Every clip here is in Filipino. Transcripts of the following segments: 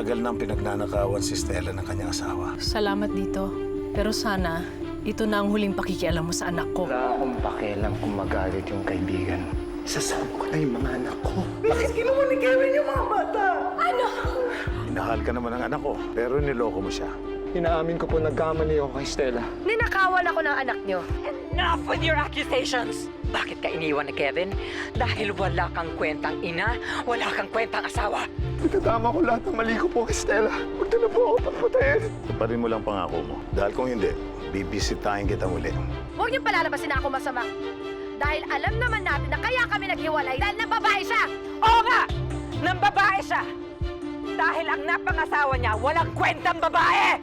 Matagal nang pinagnanakawan si Stella ng kanyang asawa. Salamat dito. Pero sana, ito na ang huling pakikialam mo sa anak ko. Wala akong pakialam kung magalit yung kaibigan. Isasama ko na yung mga anak ko. Bakit ginawa ni Kevin yung mga bata? Ano? Minahal ka naman ng anak ko, pero niloko mo siya. Inaamin ko po nagkamali ako kay Stella. Ninakawan ako ng anak niyo. Enough with your accusations! Bakit ka iniwan ni Kevin? Dahil wala kang kwentang ina, wala kang kwentang asawa. Itatama ko lahat ng mali ko po kay Stella. Huwag na po ako papatayin. Tuparin mo lang pangako mo. Dahil kung hindi, bibisitahin kita muli. Huwag niyong palalabasin na ako masama. Dahil alam naman natin na kaya kami naghiwalay dahil nang babae siya! Oo nga! Nang babae siya! Dahil ang napangasawa niya, walang kwentang babae!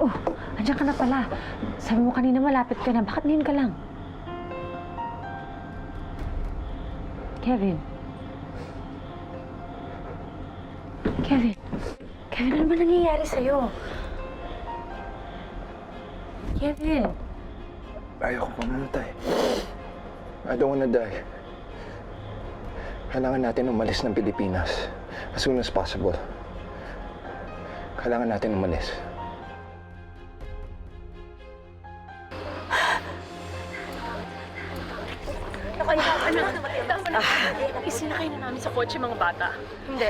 Oh, andiyan ka na pala. Sabi mo kanina malapit ka na. Bakit ngayon ka lang? Kevin. Kevin. Kevin, ano ba nangyayari sa'yo? Kevin. Ayoko pumunta eh. I don't wanna die. Kailangan natin umalis ng Pilipinas as soon as possible. Kailangan natin umalis. Isinakay na namin sa kotse mga bata. Hindi.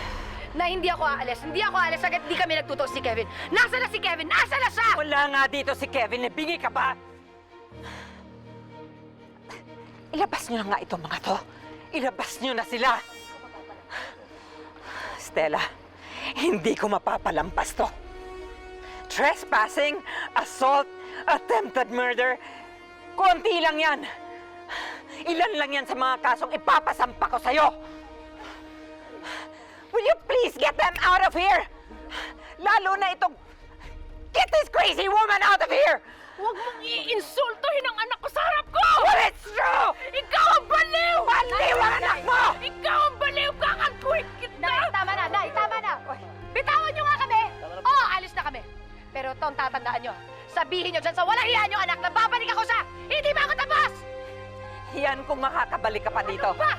Na hindi ako aalis. Hindi ako aalis agad di kami nagtutok si Kevin. Nasaan na si Kevin? Nasaan na siya? Wala nga dito si Kevin. Bingi ka ba? Ilabas niyo na nga itong mga to. Ilabas niyo na sila. Stella, hindi ko mapapalampas to. Trespassing, assault, attempted murder, konti lang yan. Ilan lang yan sa mga kasong ipapasampa ko sa'yo. Will you please get them out of here? Lalo na itong... Get this crazy woman out of here! Huwag mong iinsultuhin ang anak ko sa harap ko! Well, it's true! Ikaw ang baliw! Baliw ang anak mo! Ikaw ang baliw! Kakagwit kita! Nay, tama na, Nay, tama na. Bitawan niyo nga kami. Oo, alis na kami. Pero ito ang tatandaan niyo. Sabihin niyo dyan sa walang hiya niyo, anak, na babalik ako sa... Hindi ba ako tapos? Yan kung makakabalik ka pa dito. Ano ba?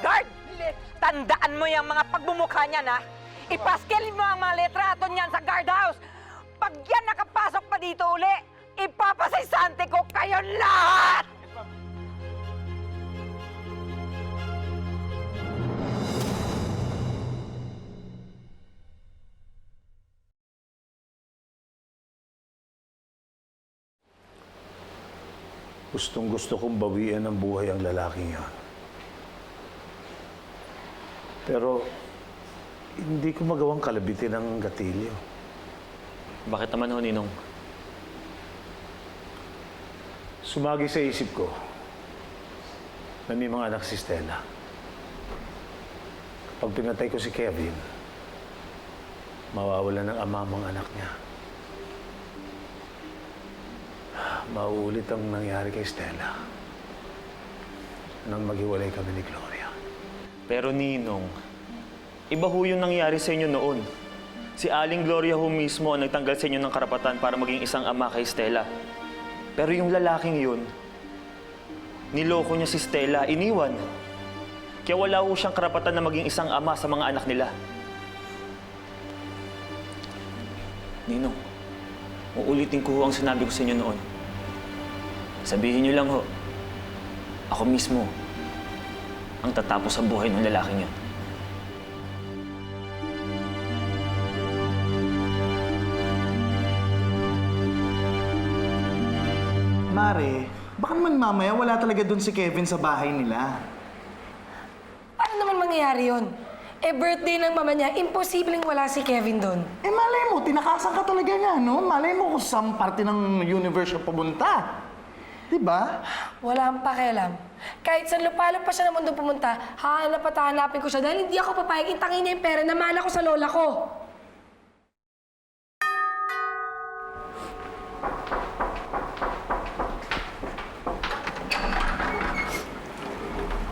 Guard! Tandaan mo yung mga pagbumukha niyan, ha? Ipaskelin mo ang mga letrato niyan sa guardhouse. Pag yan nakapasok pa dito uli, ipapasisante ko kayo lahat! Gustong-gusto kong bawian ng buhay ang lalaking yan. Pero, hindi ko magawang kalabitin ng gatilyo. Bakit naman ho, Ninong? Sumagi sa isip ko na may mga anak si Stella. Kapag pinatay ko si Kevin, mawawala ng ama ang anak niya. Mauulit ang nangyari kay Stella nang maghiwalay kami ni Gloria. Pero Ninong, iba ho yung nangyari sa inyo noon. Si Aling Gloria ho mismo ang nagtanggal sa inyo ng karapatan para maging isang ama kay Stella. Pero yung lalaking yun, niloko niya si Stella, iniwan. Kaya wala ho siyang karapatan na maging isang ama sa mga anak nila. Ninong, uulitin ko ho ang sinabi ko sa inyo noon. Sabihin niyo lang ho, ako mismo ang tatapos sa buhay ng lalaking yun. Mare, baka naman mamaya wala talaga dun si Kevin sa bahay nila. Paano naman mangyayari yun? Eh, birthday ng mama niya, imposibleng wala si Kevin doon. Eh malay mo, tinakasan ka talaga niya, no? Malay mo kung saan parte ng universe siya pumunta. Diba? Wala akong pakialam. Kahit saan lupalop pa siya ng mundo pumunta, hahanap at hahanapin ko siya dahil hindi ako papayag intangin niya yung pera na mana ko sa lola ko.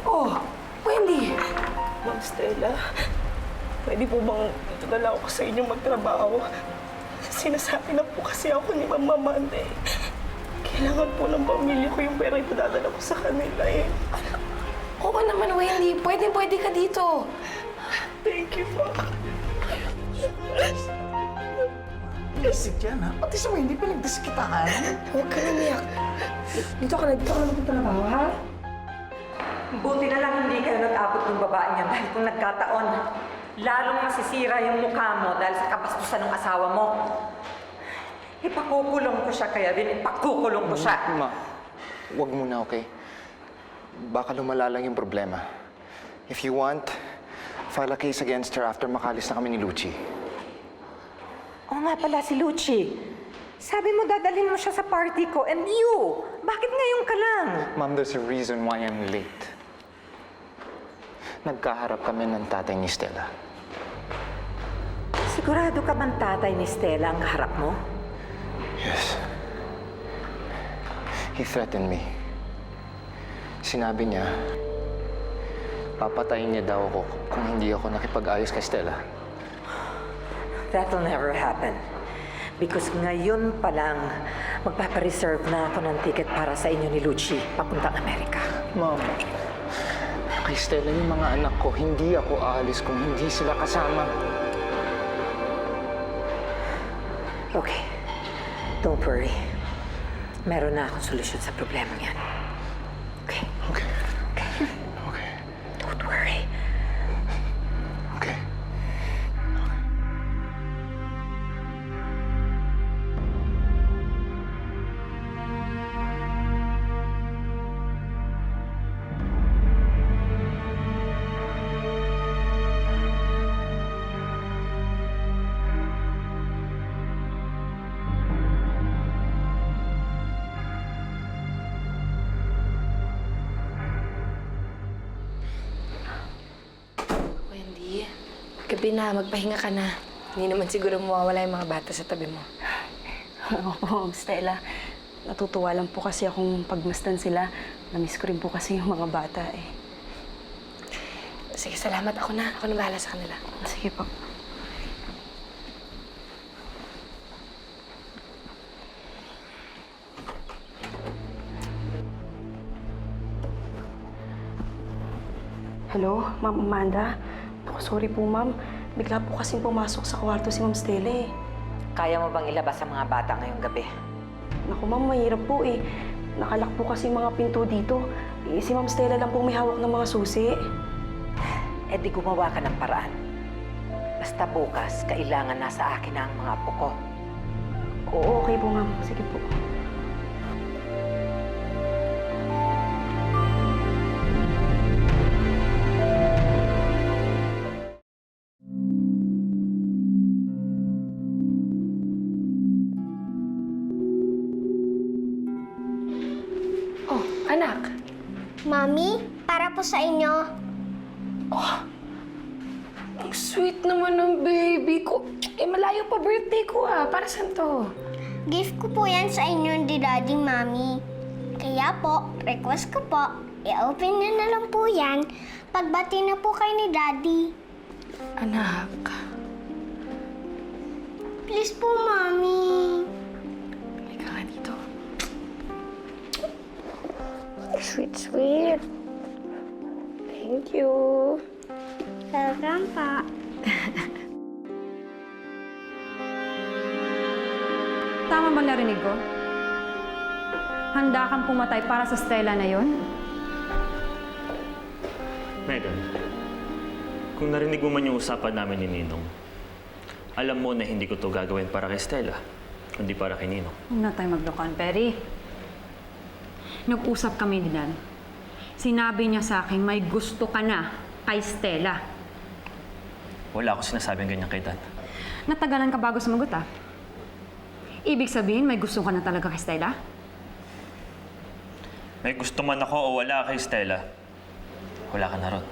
Oh, Wendy! Ma'am Stella, pwede po bang dito na lang ako sa inyo magtrabaho? sinasabi na po kasi ako ni Mama Amanda eh. Kailangan po ng pamilya ko yung pera ipadadala ko sa kanila eh. Anak, oo naman, Wendy. Pwede ka dito. Thank you, Ma. Isip yan, ha? Pati sa hindi pinagdiskitahan. Huwag ka namiyak. Dito ka na magtatrabaho, ha? Buti na lang hindi kayo nag-abot ng babae niya dahil kung nagkataon, lalong masisira yung mukha mo dahil sa kabastusan ng asawa mo. Ipakukulong ko siya, kaya din ipakukulong ko siya. Ma, wag muna, okay? Baka lumala lang yung problema. If you want, file a case against her after makalis na kami ni Lucci. Oo nga pala si Lucci. Sabi mo dadalhin mo siya sa party ko, and you, bakit ngayon ka lang? Ma'am, there's a reason why I'm late. Nagkaharap kami ng tatay ni Stella. Sigurado ka bang tatay ni Stella ang harap mo? Yes. He threatened me. Sinabi niya, papatayin niya daw ako kung hindi ako nakipag-ayos kay Stella. That'll never happen. Because ngayon pa lang, magpapareserve na ako ng ticket para sa inyo ni Lucci, papuntang Amerika. Ma'am, kay Stella yung mga anak ko, hindi ako aalis kung hindi sila kasama. Okay. Don't worry. Meron na akong solusyon sa problema yan. Okay? Okay. Okay. Don't worry. Okay. Wendy, gabi na. Magpahinga ka na. Hindi naman siguro mawawala yung mga bata sa tabi mo. Oo po, Stella. Natutuwa lang po kasi akong pagmasdan sila. Namiss ko rin po kasi yung mga bata eh. Sige, salamat. Ako na bahala sa kanila. Sige po. Hello, Ma'am Amanda. Naku, sorry po, Ma'am. Bigla po kasing pumasok sa kwarto si Ma'am Stella eh. Kaya mo bang ilabas ang mga bata ngayong gabi? Naku, Ma'am, mahirap po eh. Nakalak po kasi mga pinto dito. Eh, si Ma'am Stella lang po may hawak ng mga susi. Eh di gumawa ka ng paraan. Basta bukas, kailangan nasa akin na ang mga apo ko. Oo, okay po, Ma'am. Sige po. Oh, anak. Mami, para po sa inyo. Ang sweet naman ng baby ko. Eh, malayo pa birthday ko ah. Para saan to? Gift ko po yan sa inyo ni Daddy, Mami. Kaya po, request ko po, i-open niyo na lang po yan pagbati na po kayo ni Daddy. Anak. Please po, Mami. Halika nga dito. Sweet, sweet. Thank you. Welcome po. Tama bang narinig ko? Handa kang pumatay para sa Stella na yon? Megan, kung narinig mo man yung usapan namin ni Ninong, alam mo na hindi ko to gagawin para kay Stella, kundi para kay Ninong. Huwag na tayo maglokohan, Perry. Nag-usap kami niyan. Sinabi niya sa akin, may gusto ka na kay Stella. Wala ako sinasabing ganyan kay Dad. Natagalan ka bago sumagot, ah. Ibig sabihin, may gusto ka na talaga kay Stella? May gusto man ako o wala kay Stella, wala ka na ron.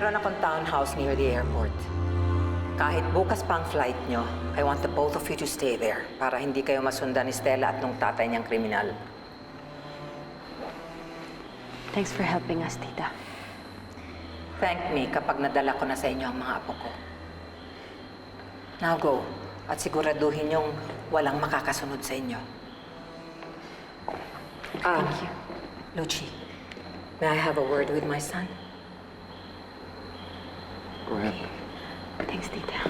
Meron akong townhouse near the airport. Kahit bukas pa ang flight nyo, I want the both of you to stay there para hindi kayo masundan ni Stella at nung tatay niyang kriminal. Thanks for helping us, tita. Thank me kapag nadala ko na sa inyo ang mga apo ko. Now go at siguraduhin yung walang makakasunod sa inyo. Thank you. Lucci, may I have a word with my son? Go ahead. Thanks, tita.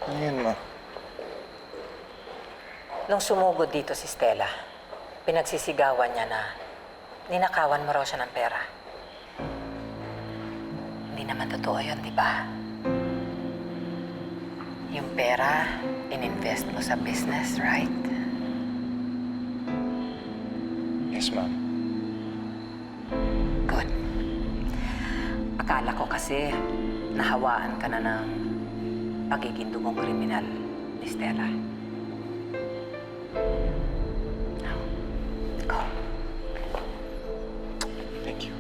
Ano yan, ma? Nung sumugod dito si Stella, pinagsisigawan niya na ninakawan mo raw siya ng pera. Hindi naman totoo yun, di ba? Yung pera, ininvest mo sa business, right? Yes, ma'am. Good. Akala ko kasi nahawaan ka na ng pagiging dugong kriminal ni Stella. Now, go. Thank you.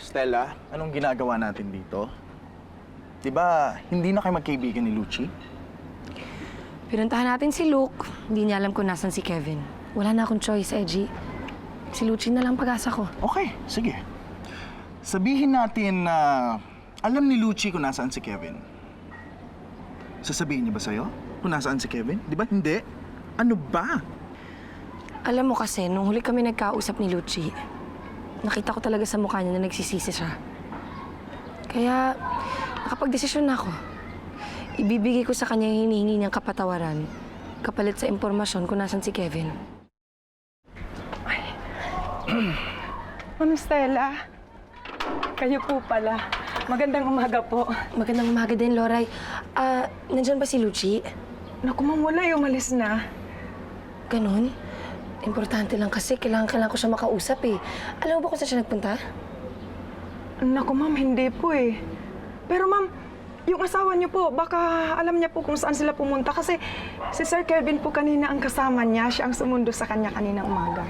Stella, anong ginagawa natin dito? Di ba, hindi na kayo magkaibigan ni Lucci? Pinuntahan natin si Luke. Hindi niya alam kung nasan si Kevin. Wala na akong choice, Edgy. Si Lucci na lang pag-asa ko. Okay, sige. Sabihin natin na alam ni Lucci kung nasaan si Kevin. Sasabihin niya ba sa'yo kung nasaan si Kevin? Di ba hindi? Ano ba? Alam mo kasi, nung huli kami nagkausap ni Lucci, nakita ko talaga sa mukha niya na nagsisisi siya. Kaya, nakapag-desisyon na ako. Ibibigay ko sa kanya yung hinihingi niyang kapatawaran kapalit sa impormasyon kung nasan si Kevin. Ma'am Stella, kayo po pala. Magandang umaga po. Magandang umaga din, Loray. Nandyan ba si Lucci? Naku, ma'am, wala. Umalis na. Ganun? Importante lang kasi. Kailangan ko siya makausap eh. Alam mo ba kung saan siya nagpunta? Naku, ma'am, hindi po eh. Pero ma'am, yung asawa niyo po, baka alam niya po kung saan sila pumunta kasi si Sir Kevin po kanina ang kasama niya. Siya ang sumundo sa kanya kanina umaga.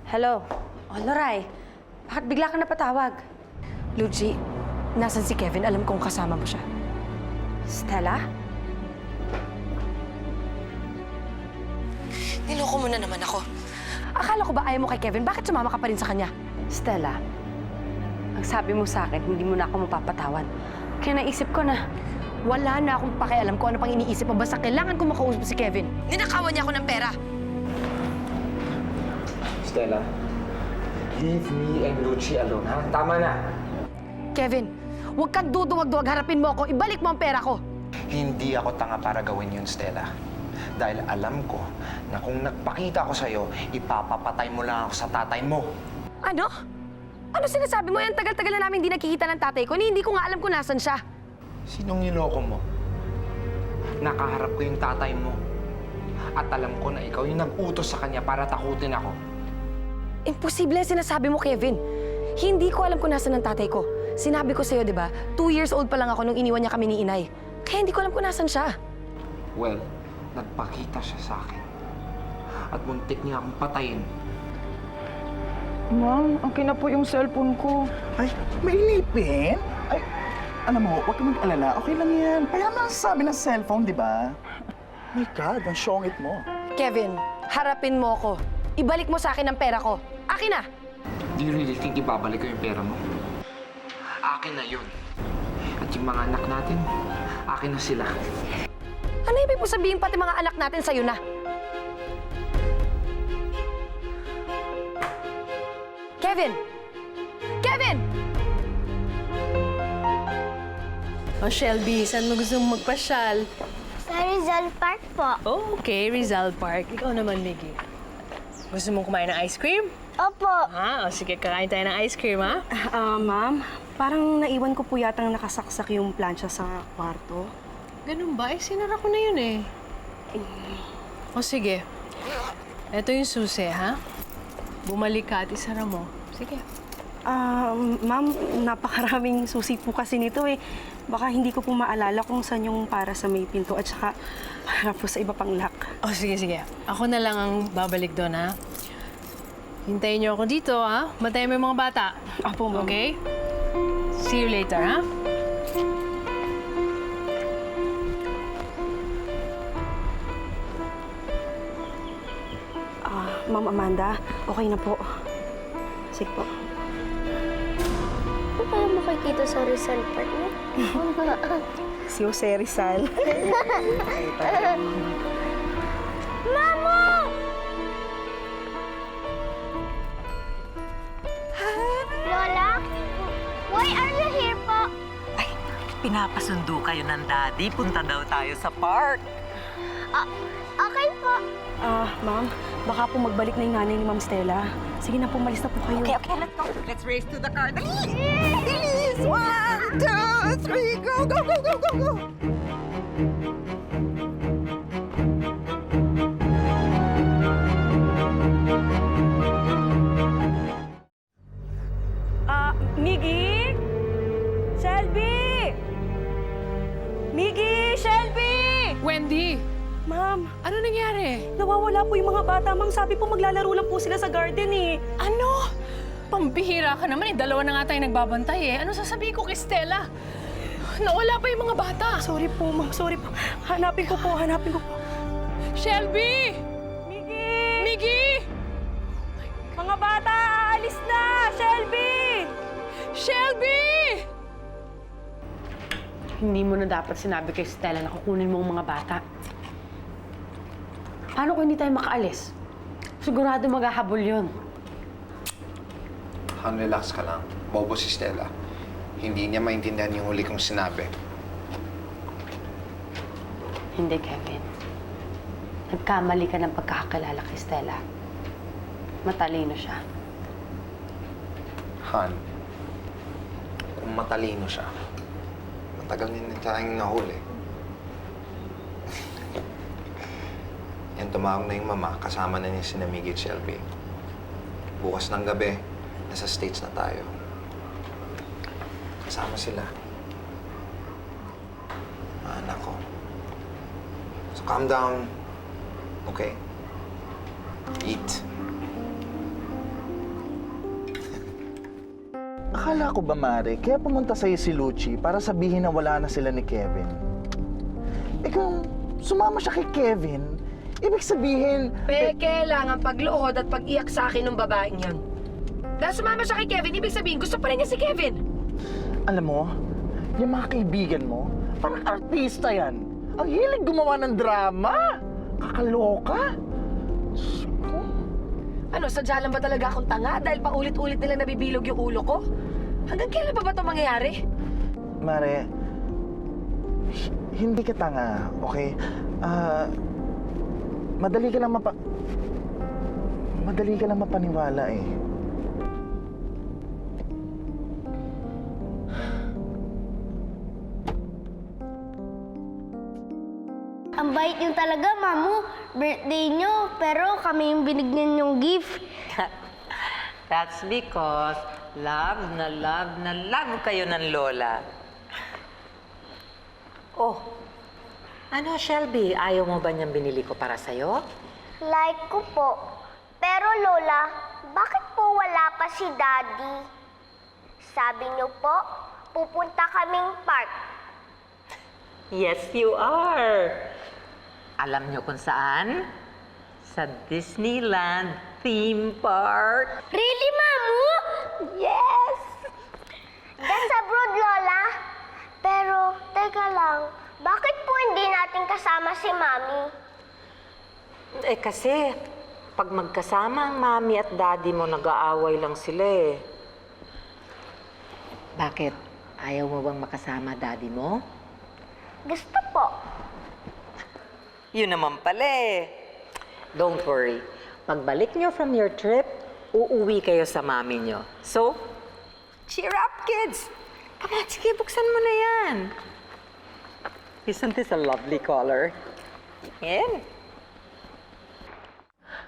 Hello? Oh, Loray. Bakit bigla ka napatawag? Lucci, nasan si Kevin? Alam kong kasama mo siya. Stella? Niloko mo na naman ako. Akala ko ba ayaw mo kay Kevin? Bakit sumama ka pa rin sa kanya? Stella, ang sabi mo sa akin, hindi mo na ako mapapatawad. Kaya naisip ko na, Wala na akong pakialam kung ano pang iniisip mo. Basta kailangan ko makausap si Kevin. Ninakawan niya ako ng pera. Stella, leave me and Lucci alone, ha? Tama na. Kevin, huwag kang duduwag-duwag. Harapin mo ako. Ibalik mo ang pera ko. Hindi ako tanga para gawin yun, Stella. Dahil alam ko na kung nagpakita ko sa'yo, ipapapatay mo lang ako sa tatay mo. Ano? Ano sinasabi mo? Yan tagal-tagal na namin hindi nakikita ng tatay ko. Hindi ko nga alam kung nasan siya. Sinong niloko mo? Nakaharap ko yung tatay mo. At alam ko na ikaw yung nag-utos sa kanya para takutin ako. Imposible ang sinasabi mo, Kevin. Hindi ko alam kung nasan ang tatay ko. Sinabi ko sa'yo, di ba? 2 years old pa lang ako nung iniwan niya kami ni Inay. Kaya hindi ko alam kung nasan siya. Well, nagpakita siya sa akin. At muntik niya akong patayin. Ma'am, akin na po yung cellphone ko. Ay, may inipin? Ay, alam mo, huwag kang mag-alala. Okay lang yan. Kaya naman sabi ng cellphone, di ba? My God, ang syongit mo. Kevin, harapin mo ako. Ibalik mo sa akin ang pera ko. Akin na! Do you really think ibabalik ko yung pera mo? Akin na yun. At yung mga anak natin, akin na sila. Ano ibig mo sabihin pati mga anak natin sa'yo na? Kevin! Kevin! O Shelby, saan mo gusto mong magpasyal? Sa Rizal Park po. Oh, okay, Rizal Park. Ikaw naman, Miggy. Gusto mong kumain ng ice cream? Opo. Sige, kakain tayo ng ice cream, ha? Ma'am, parang naiwan ko po yatang nakasaksak yung plancha sa kwarto. Ganun ba? Sinara ko na yun eh. O sige. Ito yung susi, ha? Bumalik ka at isara mo. Sige. Ma'am, napakaraming susi po kasi nito eh. Baka hindi ko po maalala kung saan yung para sa may pinto at saka para po sa iba pang lock. O sige. Ako na lang ang babalik doon, ha? Hintayin niyo ako dito, ha? Bantayan mo yung mga bata. Apo, ma'am. Okay? See you later, ha? Ma'am Amanda, okay na po. Sige po. Ano kaya makikita sa Rizal Park niya? Si Jose Rizal. Mamo! Lola? Why are you here po? Pinapasundo kayo ng daddy. Punta daw tayo sa park. Okay po. Ma'am, baka po magbalik na yung nanay ni Ma'am Stella. Sige na po, malis na po kayo. Okay, let's go. Let's race to the car. Dali! Bilis! 1, 2, 3, go, go, go, go, go, go! Miggy? Shelby! Miggy! Shelby! Wendy! Ma'am, Ano nangyari? nawawala po yung mga bata. Ma'am, sabi po maglalaro lang po sila sa garden eh. Ano? Pambihira ka naman eh. Dalawa na nga tayo nagbabantay eh. Ano sasabihin ko kay Stella? Nawala pa yung mga bata. Sorry po, ma'am. Sorry po. Hanapin ko po. Shelby! Miggy! Mga bata, aalis na! Shelby! Shelby! Hindi mo na dapat sinabi kay Stella na kukunin mo ang mga bata. Paano kung hindi tayo makaalis? Sigurado maghahabol yun. Han, relax ka lang. Bobo si Stella. Hindi niya maintindihan yung huli kong sinabi. Hindi, Kevin. Nagkamali ka ng pagkakakilala kay Stella. Matalino siya. Han, kung matalino siya, matagal niya na tayong nahuli. Yan, tumawag na yung mama, kasama na niya si Miggy at Shelby. Bukas ng gabi, nasa States na tayo. Kasama sila. Anak ko. So calm down. Okay? Eat. Akala ko ba, Mare, kaya pumunta sa'yo si Lucci para sabihin na wala na sila ni Kevin? Eh kung sumama siya kay Kevin, ibig sabihin... Kailangan pagluhod at pag-iyak sa akin ng babaeng yun. Dahil sumama siya kay Kevin, ibig sabihin gusto pa rin niya si Kevin. Alam mo, yung mga kaibigan mo, parang artista yan. Ang hilig gumawa ng drama. Kakaloka. Ano, sadya lang ba talaga akong tanga dahil paulit-ulit nilang nabibilog yung ulo ko? Hanggang kailan pa ba ito mangyayari? Mare, hindi ka tanga, okay? Madali ka lang mapaniwala eh. Ang bait niyo talaga, Mamu. Birthday niyo, pero kami yung binigyan niyong gift. That's because love na kayo ng lola. Oh, ano, Shelby? Ayaw mo ba niyang binili ko para sa'yo? Like ko po. Pero Lola, bakit po wala pa si Daddy? Sabi niyo po, pupunta kaming park. Yes, you are. Alam niyo kung saan? Sa Disneyland theme park. Really, Mamu? Yes! That's abroad, Lola. Pero, teka lang, bakit po hindi natin kasama si Mami? Eh kasi, pag magkasama ang mami at daddy mo, nag-aaway lang sila eh. Bakit? Ayaw mo bang makasama daddy mo? Gusto po. Yun naman pala eh. Don't worry. Pagbalik niyo from your trip, uuwi kayo sa mami nyo. So, cheer up, kids! Come on, sige, buksan mo na yan. Isn't this a lovely color? Yan.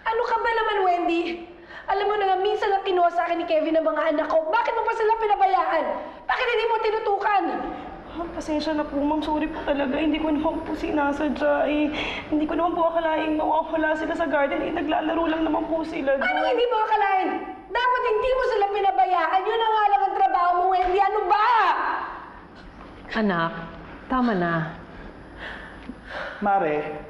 Ano ka ba naman, Wendy? Alam mo na nga, minsan ang kinuha sa akin ni Kevin ang mga anak ko. Bakit mo pa sila pinabayaan? Bakit hindi mo tinutukan? Pasensya na po, ma'am. Sorry po talaga. Hindi ko naman po sinasadya. Hindi ko naman po akalaing mawawala sila sa garden. Naglalaro lang naman po sila doon. Ano hindi mo akalain? Dapat hindi mo sila pinabayaan. Yun ang nga lang ang trabaho mo, Wendy. Ano ba? Anak, tama na. Mare,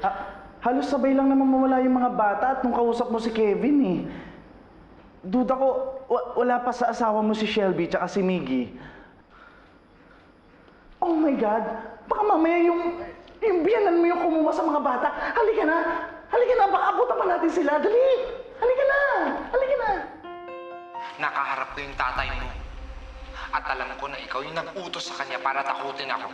halos sabay lang naman mawala yung mga bata at nung kausap mo si Kevin eh. Duda ko, wala pa sa asawa mo si Shelby tsaka si Miggy. Oh my God! Baka mamaya yung biyanan mo yung kumuha sa mga bata. Halika na! Halika na! Baka abutan pa natin sila. Dali! Halika na! Halika na! Nakaharap ko yung tatay mo. At alam ko na ikaw yung nag-utos sa kanya para takutin ako.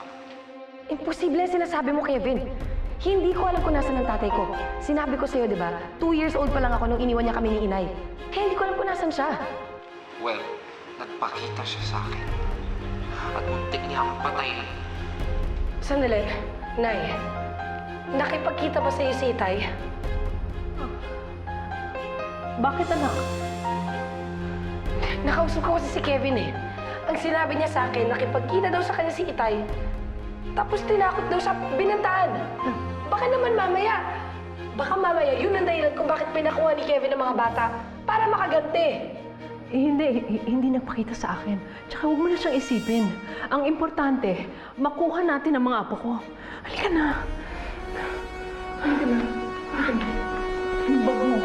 Imposible ang sinasabi mo, Kevin. Hindi ko alam kung nasan ang tatay ko. Sinabi ko sa'yo, di ba? 2 years old pa lang ako nung iniwan niya kami ni inay. Kaya hindi ko alam kung nasan siya. Well, nagpakita siya sa akin. At muntik niya akong patayin. Sandali. Nay, nakipagkita ba sa'yo si Itay? Bakit, anak? Nakausap ko kasi si Kevin eh. Ang sinabi niya sa akin, nakipagkita daw sa kanya si Itay. Tapos tinakot daw siya, binantaan. Baka naman mamaya. Baka mamaya, yun ang dahilan kung bakit pinakuha ni Kevin ang mga bata. Para makaganti. Hindi nagpakita sa akin. Tsaka huwag mo na siyang isipin. Ang importante, makuha natin ang mga apo ko. Halika na. Halika na. Halika na. Yung bag mo.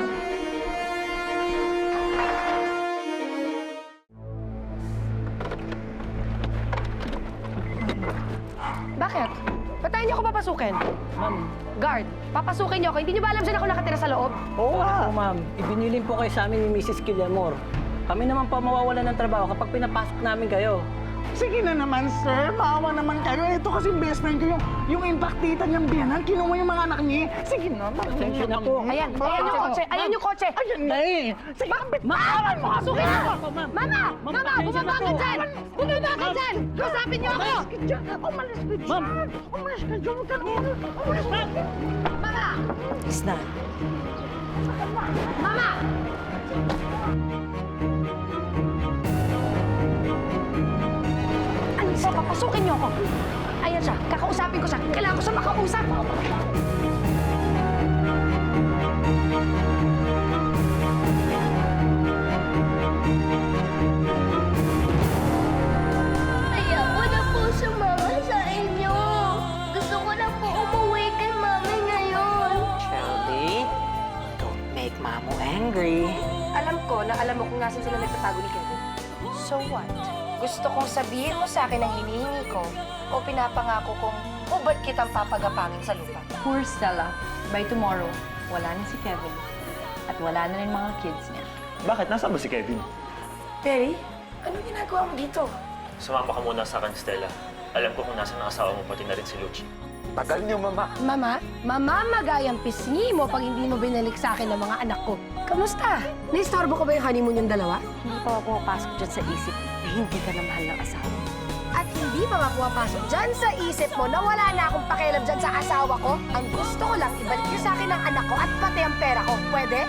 Bakit? Ba't tayo niyo ako papasukin? Ma'am. Guard, papasukin niyo ako. Hindi niyo ba alam saan ako nakatira sa loob? Oo nga. Ma'am. Ibinilin po kayo sa amin ni Mrs. Killamor. Kami naman pa mawawalan ng trabaho kapag pinapasok namin kayo. Sige na naman, sir. Maawa naman kayo. Ito kasi best friend ko yung impaktita niyang biyanan. Kinuha yung mga anak niya. Sige na, Pasensya na po. Ayan yung kotse. Ayan yung kotse. Ayan na eh. Sige, Maawan mo! Pasukin mo! Mama! Mama! Bumaba ka dyan! Bumaba ka dyan! Kausapin niyo ako! Umalis ka dyan! Umalis ka dyan! Huwag ka na umalis ka dyan! Mama! Is na. Mama! Ano siya? Papasukin niyo ako! Ayan siya. Kakausapin ko siya. Kailangan ko siya makausap. Ayoko na po sumama sa inyo. Gusto ko na po umuwi kay mami ngayon. Shelby, don't make Mamo angry. Alam ko na alam mo kung nasan sila nagtatago ni Kevin. So what? Gusto kong sabihin mo sa akin ang hinihingi ko o pinapangako kong ubad kitang papagapangin sa lupa. Poor Stella. By tomorrow, wala na si Kevin. At wala na rin mga kids niya. Bakit? Nasaan ba si Kevin? Perry, anong ginagawa mo dito? Sumama ka muna sa akin, Stella. Alam ko kung nasaan ang asawa mo, pati na rin si Lucci. Tagal niyo, Mama. Mama, mamamagayang pisngi mo pag hindi mo binalik sa akin ang mga anak ko. Kamusta? Naistorbo ko ba yung honeymoon yung dalawa? Hindi pa pumapasok dyan sa isip na hindi ka na mahal ng asawa. At hindi pa mapapasok dyan sa isip mo na wala na akong pakialam dyan sa asawa ko? Ang gusto ko lang, ibalik niyo sa akin ang anak ko at pati ang pera ko. Pwede?